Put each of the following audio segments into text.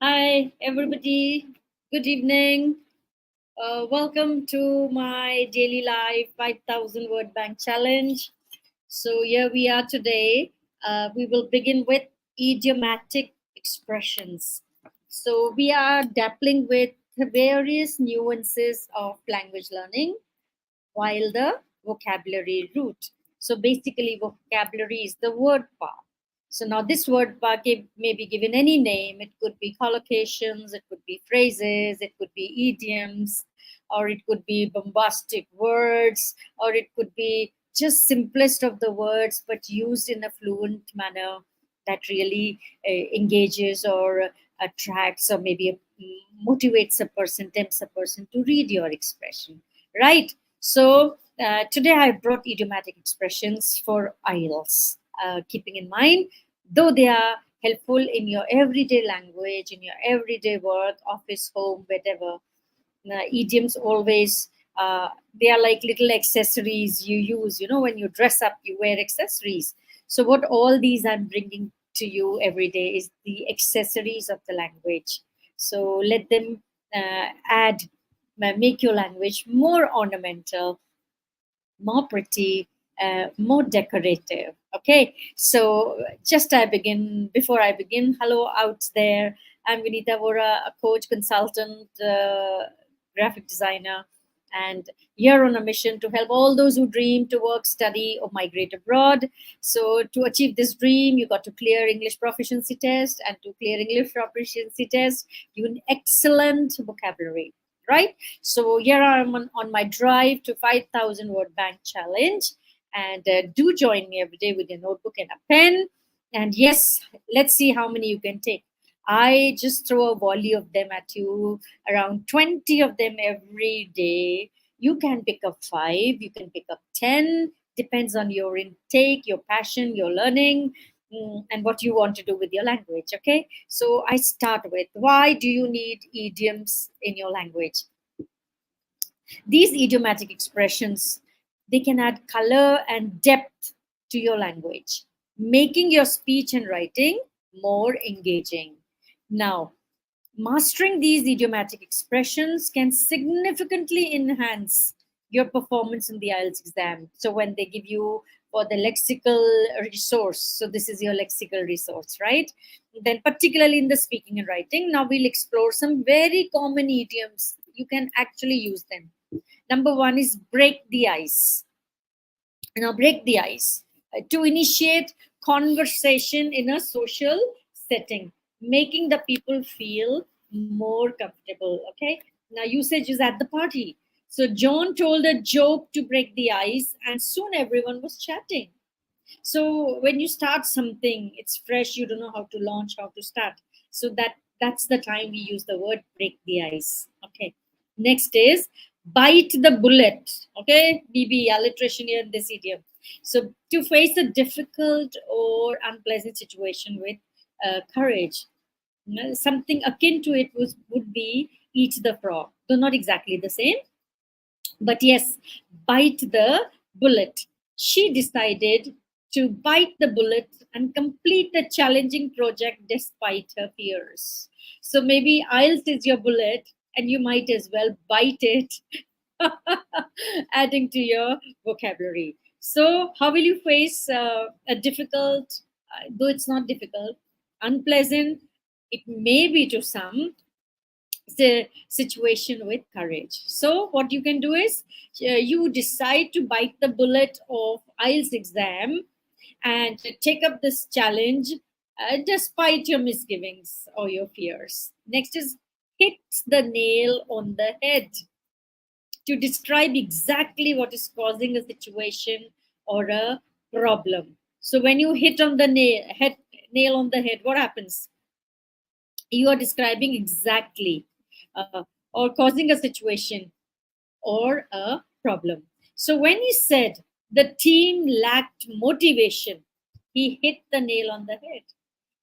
Hi, everybody. Good evening. Welcome to my daily life 5,000 word bank challenge. So, here we are today. We will begin with idiomatic expressions. So, we are dabbling with the various nuances of language learning while the vocabulary root. So basically, vocabulary is the word part. So now this word part may be given any name. It could be collocations, it could be phrases, it could be idioms, or it could be bombastic words, or it could be just simplest of the words, but used in a fluent manner that really engages or attracts or maybe motivates a person, tempts a person to read your expression, right? So today I brought idiomatic expressions for IELTS, keeping in mind, though they are helpful in your everyday language, in your everyday work, office, home, whatever. Idioms always, they are like little accessories you use. You know, when you dress up, you wear accessories. So what all these I'm bringing to you every day is the accessories of the language. So let them make your language more ornamental, more pretty, more decorative. Okay, so before I begin, hello out there. I'm Vinita, a coach, consultant, graphic designer, and here on a mission to help all those who dream to work, study, or migrate abroad. So, to achieve this dream, you got to clear English proficiency test, and to clear English proficiency test, you need excellent vocabulary, right? So here I'm on my drive to 5,000 word bank challenge. And do join me every day with a notebook and a pen. And yes, let's see how many you can take. I just throw a volley of them at you, around 20 of them every day. You can pick up 5, you can pick up 10, depends on your intake, your passion, your learning, and what you want to do with your language. Okay, so I start with, why do you need idioms in your language? These idiomatic expressions, they can add color and depth to your language, making your speech and writing more engaging. Now, mastering these idiomatic expressions can significantly enhance your performance in the IELTS exam. So when they give you for the lexical resource, so this is your lexical resource, right? Then particularly in the speaking and writing, now we'll explore some very common idioms. You can actually use them. Number one is break the ice. Now, break the ice to initiate conversation in a social setting, making the people feel more comfortable. Okay. Now, usage is at the party. So, John told a joke to break the ice, and soon everyone was chatting. So when you start something, it's fresh, you don't know how to launch, how to start. So that's the time we use the word break the ice. Okay, next is bite the bullet. Okay, bb alliteration here in this idiom. So to face a difficult or unpleasant situation with courage. Something akin to it would be eat the frog, though not exactly the same, but yes, bite the bullet. She decided to bite the bullet and complete the challenging project despite her fears. So maybe IELTS is your bullet, and you might as well bite it, adding to your vocabulary. So, how will you face a difficult, though it's not difficult, unpleasant, it may be to some, the situation with courage. So what you can do is you decide to bite the bullet of IELTS exam and take up this challenge despite your misgivings or your fears. Next is hit the nail on the head to describe exactly what is causing a situation or a problem. So when you hit on the nail on the head, what happens? You are describing exactly uh, or causing a situation or a problem. So when he said the team lacked motivation, he hit the nail on the head.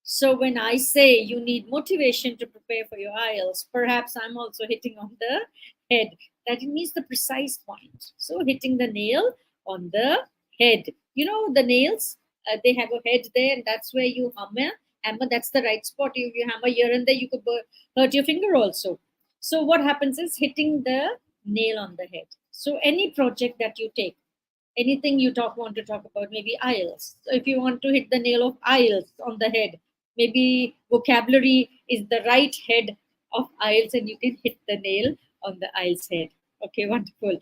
So when I say you need motivation to prepare for your IELTS, perhaps I'm also hitting on the head. That it means the precise point. So hitting the nail on the head. You know the nails, they have a head there, and that's where you hammer Hammer, that's the right spot. If you hammer here and there, you could hurt your finger also. So what happens is hitting the nail on the head. So any project that you take, anything you want to talk about, maybe IELTS. So if you want to hit the nail of IELTS on the head, maybe vocabulary is the right head of IELTS, and you can hit the nail on the IELTS head. Okay, wonderful.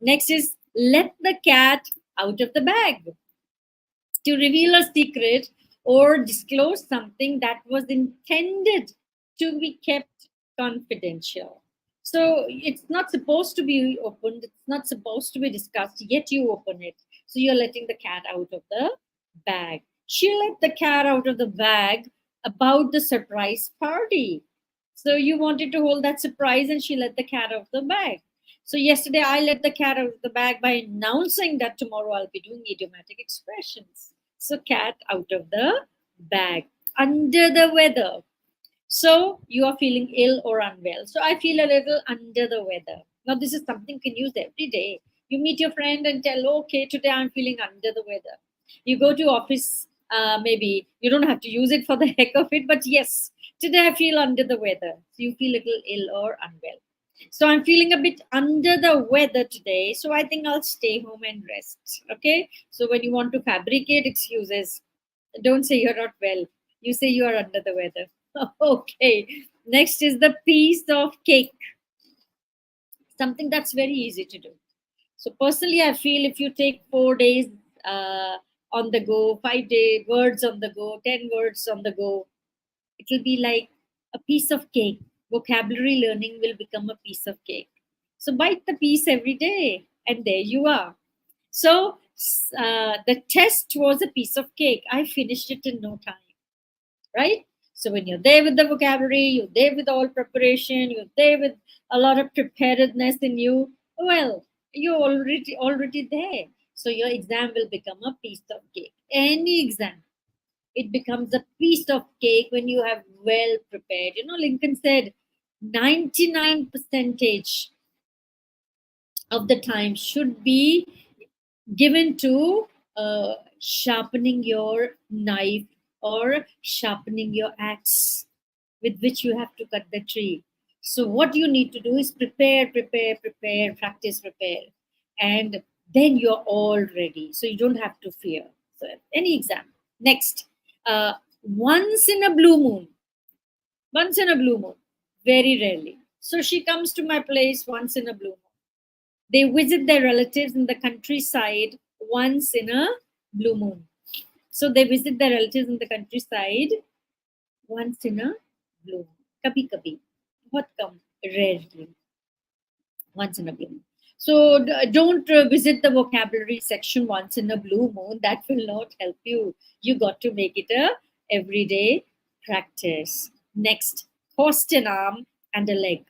Next is let the cat out of the bag. To reveal a secret or disclose something that was intended to be kept confidential. So it's not supposed to be opened, it's not supposed to be discussed, yet you open it. So you're letting the cat out of the bag. She let the cat out of the bag about the surprise party. So you wanted to hold that surprise, and she let the cat out of the bag. So yesterday I let the cat out of the bag by announcing that tomorrow I'll be doing idiomatic expressions. So cat out of the bag. Under the weather. So you are feeling ill or unwell. So I feel a little under the weather. Now this is something you can use every day. You meet your friend and tell, okay, today I'm feeling under the weather. You go to office, maybe you don't have to use it for the heck of it, but yes, today I feel under the weather. So you feel a little ill or unwell. So I'm feeling a bit under the weather today. So I think I'll stay home and rest. Okay. So when you want to fabricate excuses, don't say you're not well. You say you are under the weather. Okay. Next is the piece of cake. Something that's very easy to do. So personally, I feel if you take 4 days on the go, 5 day words on the go, 10 words on the go, it will be like a piece of cake. Vocabulary learning will become a piece of cake. So bite the piece every day, and there you are. So the test was a piece of cake. I finished it in no time, right? So when you're there with the vocabulary, you're there with all preparation, you're there with a lot of preparedness in you. Well, you're already there. So your exam will become a piece of cake. Any exam, it becomes a piece of cake when you have well prepared. You know, Lincoln said 99 percentage of the time should be given to sharpening your knife or sharpening your axe with which you have to cut the tree. So what you need to do is prepare, prepare, prepare, practice, prepare, and then you're all ready. So you don't have to fear. So any exam. Next, once in a blue moon. Once in a blue moon. Very rarely. So she comes to my place once in a blue moon. They visit their relatives in the countryside once in a blue moon. So they visit their relatives in the countryside once in a blue moon. Kabhi kabhi. What come? Rarely. Once in a blue moon. So don't visit the vocabulary section once in a blue moon. That will not help you. You got to make it a everyday practice. Next, cost an arm and a leg.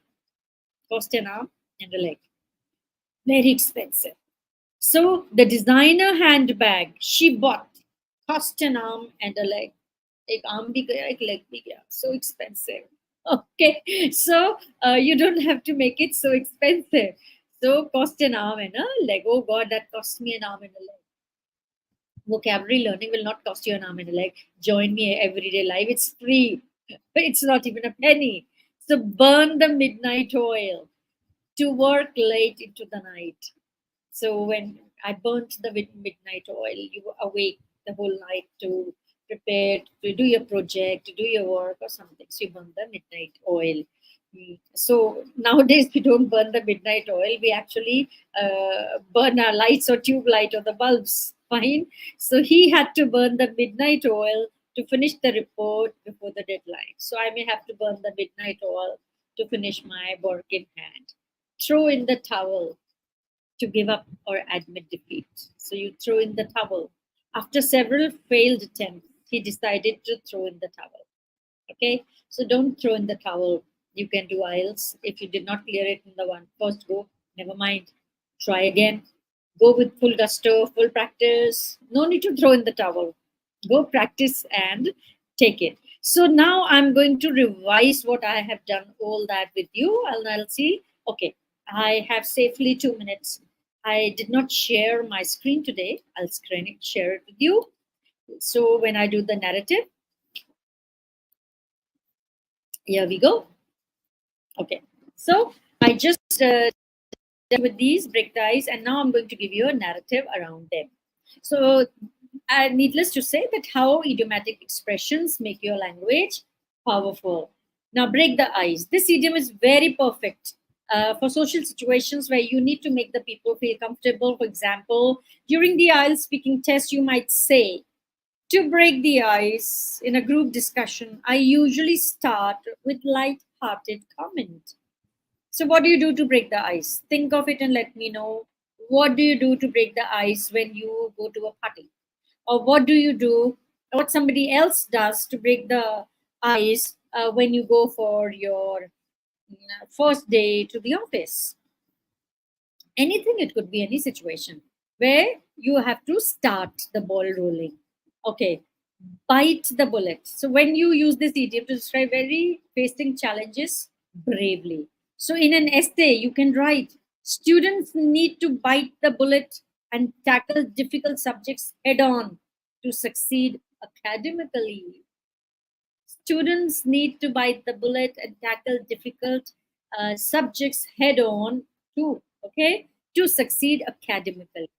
Cost an arm and a leg. Very expensive. So the designer handbag she bought cost an arm and a leg. एक arm भी गया, एक leg भी गया. So expensive. Okay, so you don't have to make it so expensive. So cost an arm and a leg. Oh God, that cost me an arm and a leg. Vocabulary learning will not cost you an arm and a leg. Join me everyday life. It's free. It's not even a penny. So burn the midnight oil to work late into the night. So when I burnt the midnight oil, you were awake the whole night to prepare, to do your project, to do your work or something. So you burn the midnight oil. So nowadays we don't burn the midnight oil. We actually burn our lights or tube light or the bulbs. Fine. So he had to burn the midnight oil to finish the report before the deadline. So I may have to burn the midnight oil to finish my work in hand. Throw in the towel to give up or admit defeat. So you throw in the towel. After several failed attempts, he decided to throw in the towel. Okay, so don't throw in the towel. You can do IELTS. If you did not clear it in the first go, never mind. Try again. Go with full gusto, full practice. No need to throw in the towel. Go practice and take it. So now I'm going to revise what I have done all that with you, and I'll see. Okay, I have safely 2 minutes. I did not share my screen today. I'll share it with you. So when I do the narrative, Here we go. Okay. So I just with these break the ice, and now I'm going to give you a narrative around them. So, needless to say that how idiomatic expressions make your language powerful. Now, break the ice. This idiom is very perfect for social situations where you need to make the people feel comfortable. For example, during the IELTS speaking test, you might say, to break the ice in a group discussion, I usually start with light-hearted comment. So, what do you do to break the ice? Think of it and let me know. What do you do to break the ice when you go to a party? Or what do you do, what somebody else does to break the ice when you go for your first day to the office? Anything, it could be any situation where you have to start the ball rolling. Okay, bite the bullet. So when you use this idiom to describe very facing challenges bravely. So in an essay, you can write, students need to bite the bullet and tackle difficult subjects head on to succeed academically. Students need to bite the bullet and tackle difficult subjects head on too, okay, to succeed academically.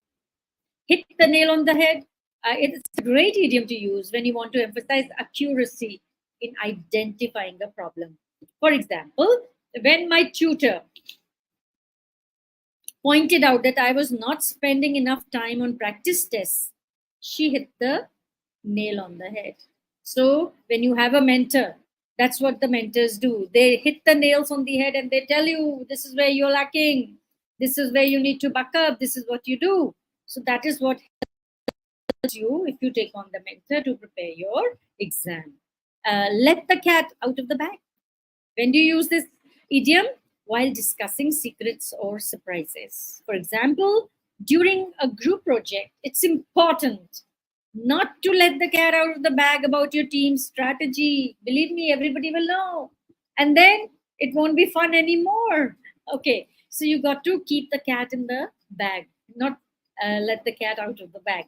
Hit the nail on the head. It's a great idiom to use when you want to emphasize accuracy in identifying a problem. For example, when my tutor pointed out that I was not spending enough time on practice tests, she hit the nail on the head. So, when you have a mentor, that's what the mentors do. They hit the nails on the head and they tell you, this is where you're lacking, this is where you need to back up, this is what you do. So, that is what you if you take on the mentor to prepare your exam. Let the cat out of the bag. When do you use this idiom? While discussing secrets or surprises. For example, during a group project, it's important not to let the cat out of the bag about your team's strategy. Believe me, everybody will know. And then it won't be fun anymore. Okay, so you got to keep the cat in the bag, not let the cat out of the bag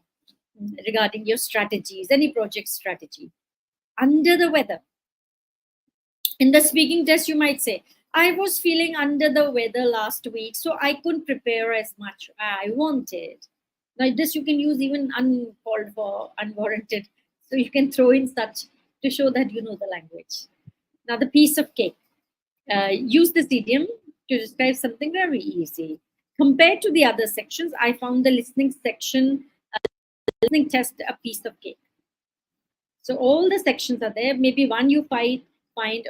regarding your strategies, any project strategy. Under the weather. In the speaking test, you might say, I was feeling under the weather last week, so I couldn't prepare as much I wanted. Now, this you can use even uncalled for, unwarranted. So you can throw in such to show that you know the language. Now, the piece of cake. Use this idiom to describe something very easy. Compared to the other sections, I found the listening section, listening test, a piece of cake. So all the sections are there. Maybe one you find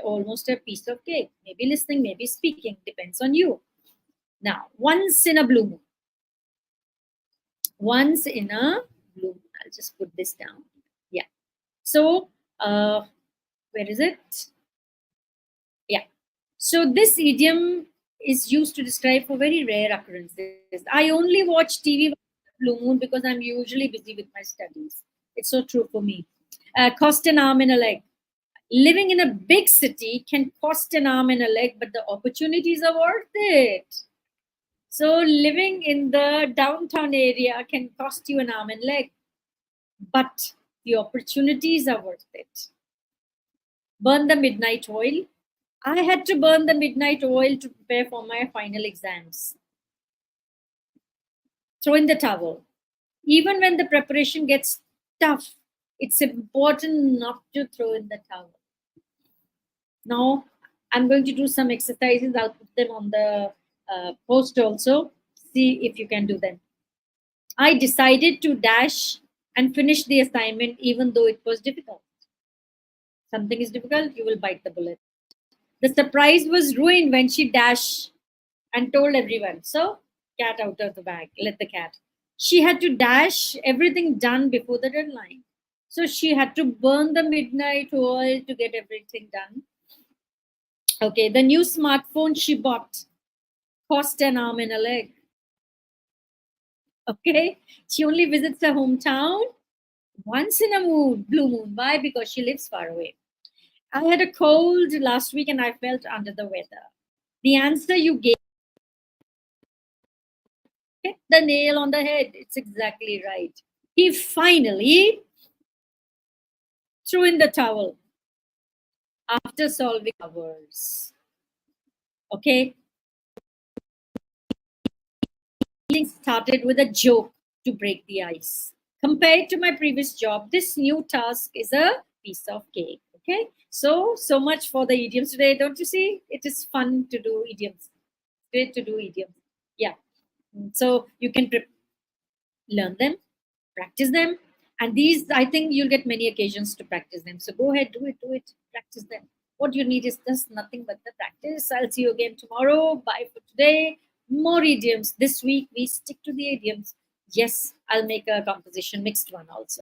almost a piece of cake. Maybe listening, maybe speaking, depends on you. Now, once in a blue moon. Once in a blue moon. I'll just put this down. Yeah. So, where is it? Yeah. So this idiom is used to describe for very rare occurrences. I only watch TV once in a blue moon because I'm usually busy with my studies. It's so true for me. Cost an arm and a leg. Living in a big city can cost an arm and a leg, but the opportunities are worth it. So, living in the downtown area can cost you an arm and leg, but the opportunities are worth it. Burn the midnight oil. I had to burn the midnight oil to prepare for my final exams. Throw in the towel. Even when the preparation gets tough, it's important not to throw in the towel. Now, I'm going to do some exercises. I'll put them on the post also. See if you can do them. I decided to dash and finish the assignment even though it was difficult. Something is difficult, you will bite the bullet. The surprise was ruined when she dashed and told everyone. So, cat out of the bag. Let the cat. She had to dash everything done before the deadline. So she had to burn the midnight oil to get everything done. Okay, the new smartphone she bought cost an arm and a leg. Okay, she only visits her hometown once in a blue moon. Why? Because she lives far away. I had a cold last week and I felt under the weather. The answer you gave hit the nail on the head. It's exactly right. He finally threw in the towel. after solving hours. Okay, getting started with a joke to break the ice. Compared to my previous job, this new task is a piece of cake. Okay, so much for the idioms today. Don't you see? It is fun to do idioms. Great to do idioms. Yeah. So you can learn them, practice them, and these I think you'll get many occasions to practice them. So go ahead, do it, practice them. What you need is just nothing but the practice. I'll see you again tomorrow. Bye for today. More idioms this week. We stick to the idioms. Yes, I'll make a composition mixed one also.